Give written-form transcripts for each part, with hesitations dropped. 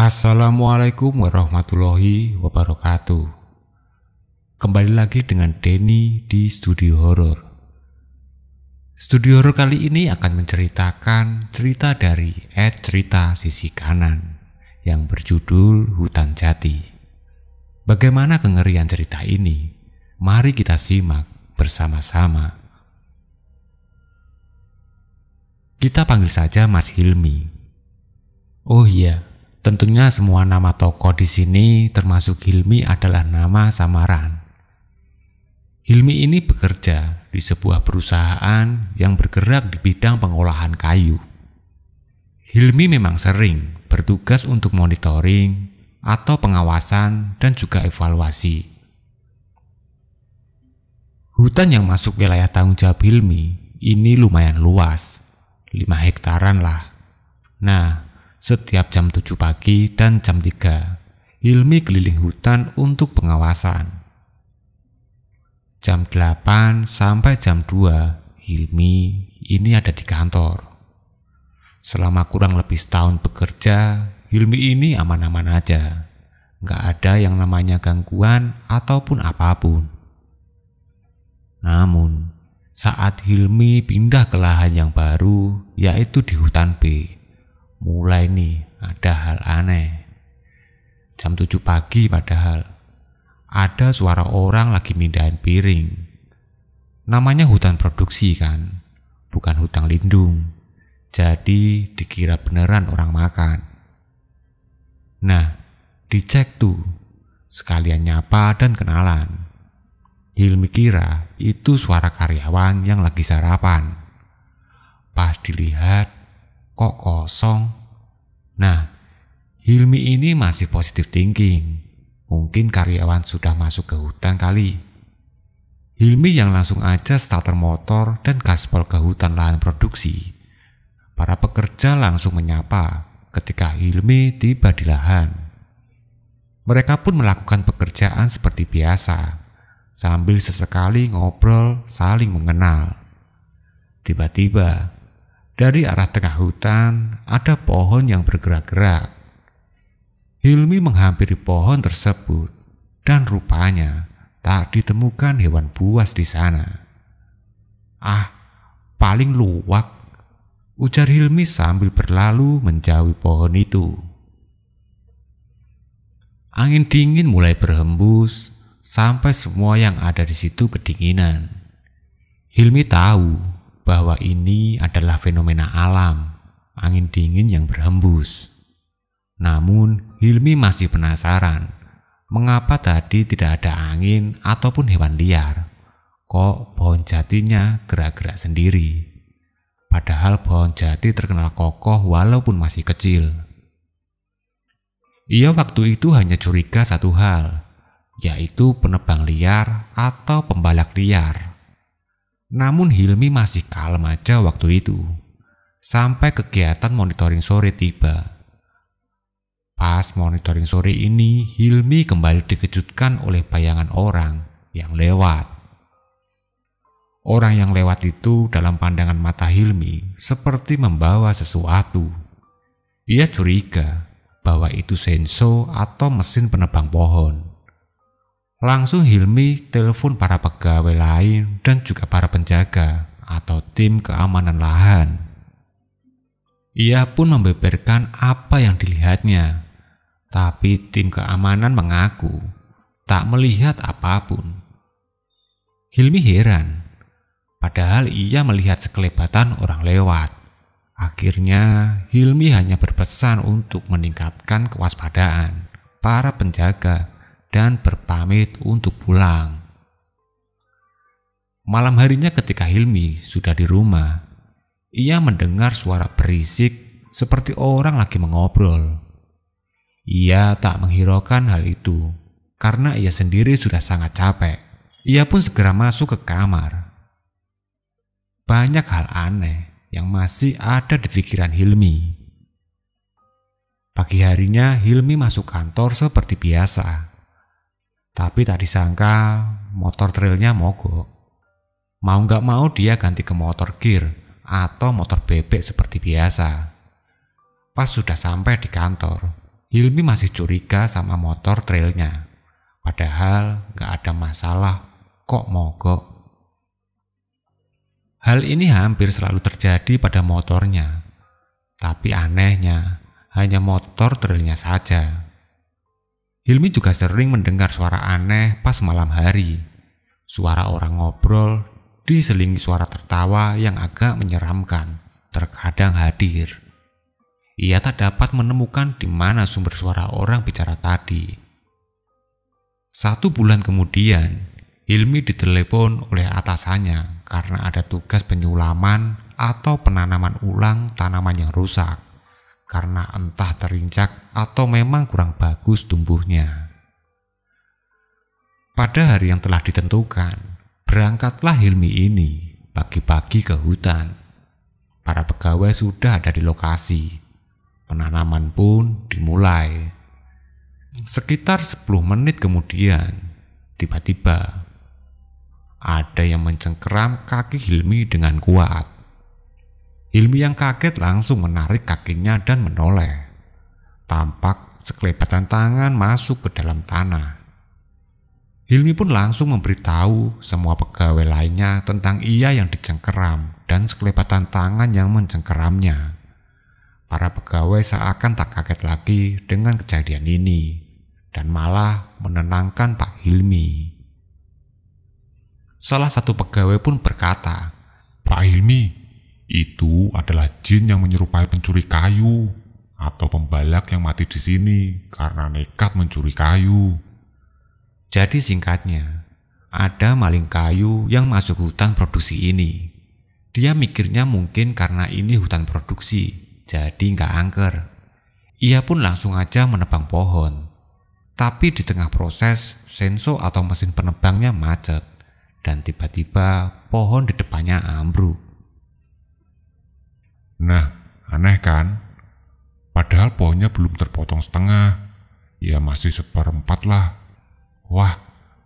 Assalamualaikum warahmatullahi wabarakatuh. Kembali lagi dengan Denny di Studio Horor. Studio Horor kali ini akan menceritakan cerita dari cerita sisi kanan yang berjudul Hutan Jati. Bagaimana kengerian cerita ini? Mari kita simak bersama-sama. Kita panggil saja Mas Hilmi. Oh iya, tentunya semua nama tokoh di sini termasuk Hilmi adalah nama samaran. Hilmi ini bekerja di sebuah perusahaan yang bergerak di bidang pengolahan kayu. Hilmi memang sering bertugas untuk monitoring atau pengawasan dan juga evaluasi. Hutan yang masuk wilayah tanggung jawab Hilmi ini lumayan luas, 5 hektaran lah. Nah, setiap jam 7 pagi dan jam 3, Hilmi keliling hutan untuk pengawasan. Jam 8 sampai jam 2, Hilmi ini ada di kantor. Selama kurang lebih setahun bekerja, Hilmi ini aman-aman aja. Nggak ada yang namanya gangguan ataupun apapun. Namun, saat Hilmi pindah ke lahan yang baru, yaitu di hutan B, mulai nih ada hal aneh. Jam 7 pagi padahal ada suara orang lagi mindahin piring. Namanya hutan produksi kan, bukan hutan lindung. Jadi dikira beneran orang makan. Nah, dicek tuh, sekalian nyapa dan kenalan. Hilmi kira itu suara karyawan yang lagi sarapan. Pas dilihat, kok kosong? Nah, Hilmi ini masih positive thinking. Mungkin karyawan sudah masuk ke hutan kali. Hilmi yang langsung aja starter motor dan gaspol ke hutan lahan produksi. Para pekerja langsung menyapa ketika Hilmi tiba di lahan. Mereka pun melakukan pekerjaan seperti biasa, sambil sesekali ngobrol saling mengenal. Tiba-tiba, dari arah tengah hutan ada pohon yang bergerak-gerak. Hilmi menghampiri pohon tersebut dan rupanya tak ditemukan hewan buas di sana. "Ah, paling luwak," ujar Hilmi sambil berlalu menjauhi pohon itu. Angin dingin mulai berhembus sampai semua yang ada di situ kedinginan. Hilmi tahu bahwa ini adalah fenomena alam, angin dingin yang berhembus. Namun Hilmi masih penasaran, mengapa tadi tidak ada angin ataupun hewan liar. Kok pohon jatinya gerak-gerak sendiri? Padahal pohon jati terkenal kokoh walaupun masih kecil. Ia waktu itu hanya curiga satu hal, yaitu penebang liar atau pembalak liar. Namun Hilmi masih kalem aja waktu itu, sampai kegiatan monitoring sore tiba. Pas monitoring sore ini, Hilmi kembali dikejutkan oleh bayangan orang yang lewat. Orang yang lewat itu dalam pandangan mata Hilmi seperti membawa sesuatu. Ia curiga bahwa itu senso atau mesin penebang pohon. Langsung Hilmi telepon para pegawai lain dan juga para penjaga atau tim keamanan lahan. Ia pun membeberkan apa yang dilihatnya. Tapi tim keamanan mengaku tak melihat apapun. Hilmi heran, padahal ia melihat sekelebatan orang lewat. Akhirnya Hilmi hanya berpesan untuk meningkatkan kewaspadaan para penjaga dan berpamit untuk pulang. Malam harinya ketika Hilmi sudah di rumah, ia mendengar suara berisik seperti orang lagi mengobrol. Ia tak menghiraukan hal itu karena ia sendiri sudah sangat capek. Ia pun segera masuk ke kamar. Banyak hal aneh yang masih ada di pikiran Hilmi. Pagi harinya Hilmi masuk kantor seperti biasa. Tapi tak disangka motor trailnya mogok. Mau gak mau dia ganti ke motor gear atau motor bebek seperti biasa. Pas sudah sampai di kantor, Hilmi masih curiga sama motor trailnya. Padahal gak ada masalah, kok mogok. Hal ini hampir selalu terjadi pada motornya. Tapi anehnya, hanya motor trailnya saja. Hilmi juga sering mendengar suara aneh pas malam hari. Suara orang ngobrol diselingi suara tertawa yang agak menyeramkan, terkadang hadir. Ia tak dapat menemukan di mana sumber suara orang bicara tadi. 1 bulan kemudian, Hilmi ditelepon oleh atasannya karena ada tugas penyulaman atau penanaman ulang tanaman yang rusak, karena entah terinjak atau memang kurang bagus tumbuhnya. Pada hari yang telah ditentukan, berangkatlah Hilmi ini pagi-pagi ke hutan. Para pegawai sudah ada di lokasi. Penanaman pun dimulai. Sekitar 10 menit kemudian, tiba-tiba ada yang mencengkeram kaki Hilmi dengan kuat. Hilmi yang kaget langsung menarik kakinya dan menoleh. Tampak sekelebatan tangan masuk ke dalam tanah. Hilmi pun langsung memberitahu semua pegawai lainnya tentang ia yang dicengkeram dan sekelebatan tangan yang mencengkeramnya. Para pegawai seakan tak kaget lagi dengan kejadian ini dan malah menenangkan Pak Hilmi. Salah satu pegawai pun berkata, "Pak Hilmi, itu adalah jin yang menyerupai pencuri kayu atau pembalak yang mati di sini karena nekat mencuri kayu." Jadi singkatnya, ada maling kayu yang masuk hutan produksi ini. Dia mikirnya mungkin karena ini hutan produksi, jadi nggak angker. Ia pun langsung aja menebang pohon. Tapi di tengah proses, senso atau mesin penebangnya macet. Dan tiba-tiba pohon di depannya ambruk. Nah, aneh kan? Padahal pohonnya belum terpotong setengah. Ya masih 1/4 lah. Wah,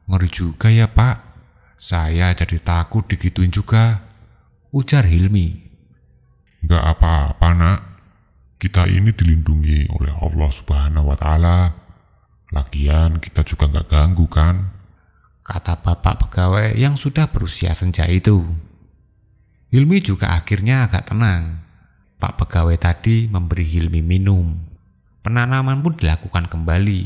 ngeri juga ya Pak. Saya jadi takut digituin juga, ujar Hilmi. Nggak apa-apa nak. Kita ini dilindungi oleh Allah Subhanahu wa Ta'ala. Lagian kita juga nggak ganggu kan? Kata bapak pegawai yang sudah berusia senja itu. Hilmi juga akhirnya agak tenang. Pak pegawai tadi memberi Hilmi minum. Penanaman pun dilakukan kembali.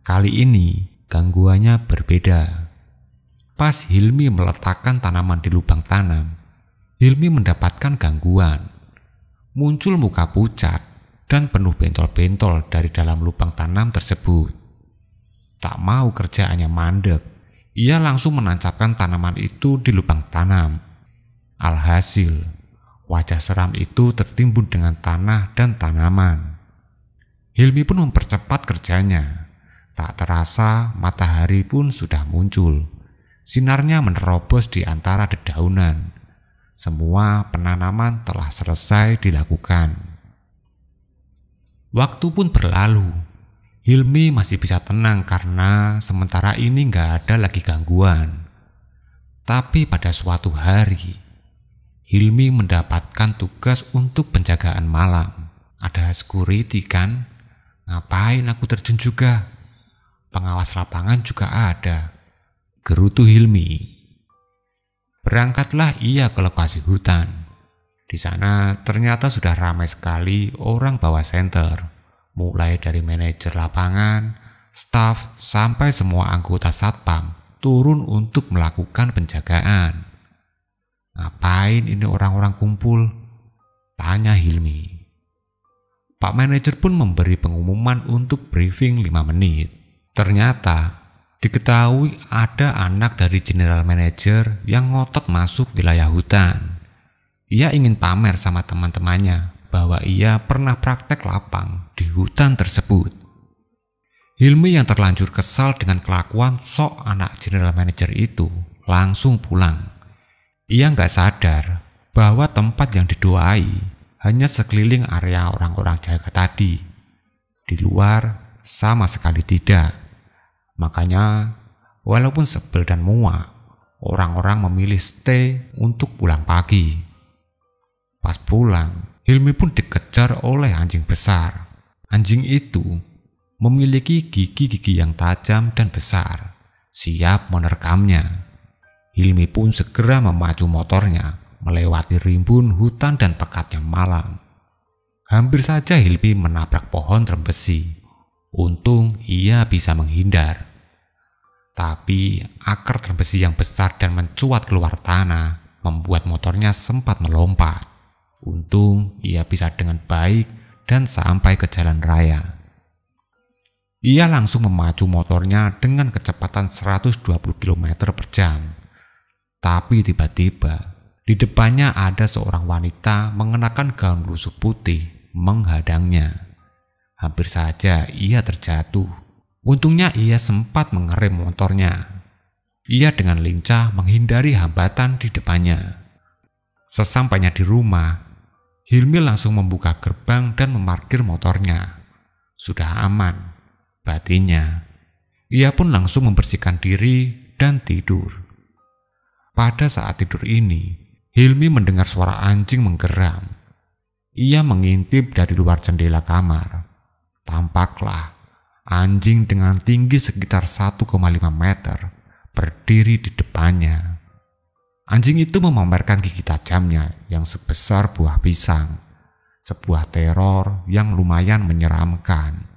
Kali ini gangguannya berbeda. Pas Hilmi meletakkan tanaman di lubang tanam, Hilmi mendapatkan gangguan. Muncul muka pucat dan penuh bentol-bentol dari dalam lubang tanam tersebut. Tak mau kerjaannya mandek, ia langsung menancapkan tanaman itu di lubang tanam. Alhasil, wajah seram itu tertimbun dengan tanah dan tanaman. Hilmi pun mempercepat kerjanya. Tak terasa matahari pun sudah muncul. Sinarnya menerobos di antara dedaunan. Semua penanaman telah selesai dilakukan. Waktu pun berlalu. Hilmi masih bisa tenang karena sementara ini nggak ada lagi gangguan. Tapi pada suatu hari, Hilmi mendapatkan tugas untuk penjagaan malam. Ada security kan? Ngapain aku terjun juga? Pengawas lapangan juga ada, gerutu Hilmi. Berangkatlah ia ke lokasi hutan. Di sana ternyata sudah ramai sekali orang bawa senter, mulai dari manajer lapangan, staf, sampai semua anggota satpam turun untuk melakukan penjagaan. Ngapain ini orang-orang kumpul? Tanya Hilmi. Pak manajer pun memberi pengumuman untuk briefing 5 menit. Ternyata diketahui ada anak dari general manager yang ngotot masuk wilayah hutan. Ia ingin pamer sama teman-temannya bahwa ia pernah praktek lapang di hutan tersebut. Hilmi yang terlanjur kesal dengan kelakuan sok anak general manager itu langsung pulang. Ia nggak sadar bahwa tempat yang didoai hanya sekeliling area orang-orang jaga tadi. Di luar sama sekali tidak. Makanya, walaupun sebel dan muak, orang-orang memilih stay untuk pulang pagi. Pas pulang, Hilmi pun dikejar oleh anjing besar. Anjing itu memiliki gigi-gigi yang tajam dan besar, siap menerkamnya. Hilmi pun segera memacu motornya melewati rimbun hutan dan pekat yang malam. Hampir saja Hilmi menabrak pohon rembesi. Untung ia bisa menghindar. Tapi akar rembesi yang besar dan mencuat keluar tanah membuat motornya sempat melompat. Untung ia bisa dengan baik dan sampai ke jalan raya. Ia langsung memacu motornya dengan kecepatan 120 km per jam. Tapi tiba-tiba di depannya ada seorang wanita mengenakan gaun lusuh putih menghadangnya. Hampir saja ia terjatuh. Untungnya ia sempat mengerem motornya. Ia dengan lincah menghindari hambatan di depannya. Sesampainya di rumah, Hilmi langsung membuka gerbang dan memarkir motornya. Sudah aman, batinnya. Ia pun langsung membersihkan diri dan tidur. Pada saat tidur ini, Hilmi mendengar suara anjing menggeram. Ia mengintip dari luar jendela kamar. Tampaklah anjing dengan tinggi sekitar 1,5 meter berdiri di depannya. Anjing itu memamerkan gigi tajamnya yang sebesar buah pisang, sebuah teror yang lumayan menyeramkan.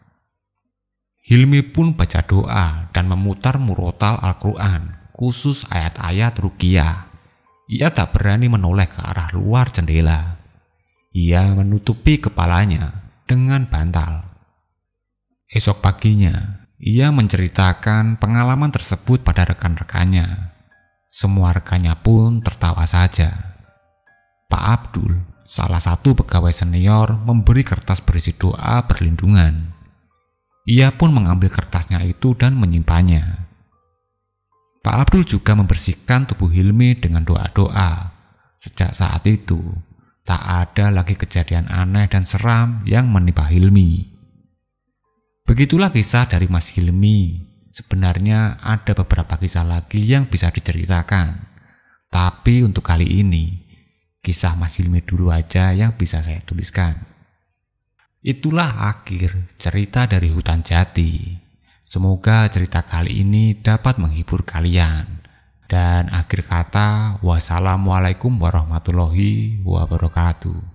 Hilmi pun baca doa dan memutar murotal Al-Quran, khusus ayat-ayat ruqyah. Ia tak berani menoleh ke arah luar jendela. Ia menutupi kepalanya dengan bantal. Esok paginya, ia menceritakan pengalaman tersebut pada rekan-rekannya. Semua rekannya pun tertawa saja. Pak Abdul, salah satu pegawai senior, memberi kertas berisi doa perlindungan. Ia pun mengambil kertasnya itu dan menyimpannya. Pak Abdul juga membersihkan tubuh Hilmi dengan doa-doa. Sejak saat itu, tak ada lagi kejadian aneh dan seram yang menimpa Hilmi. Begitulah kisah dari Mas Hilmi. Sebenarnya ada beberapa kisah lagi yang bisa diceritakan. Tapi untuk kali ini, kisah Mas Hilmi dulu aja yang bisa saya tuliskan. Itulah akhir cerita dari Hutan Jati. Semoga cerita kali ini dapat menghibur kalian. Dan akhir kata, wassalamualaikum warahmatullahi wabarakatuh.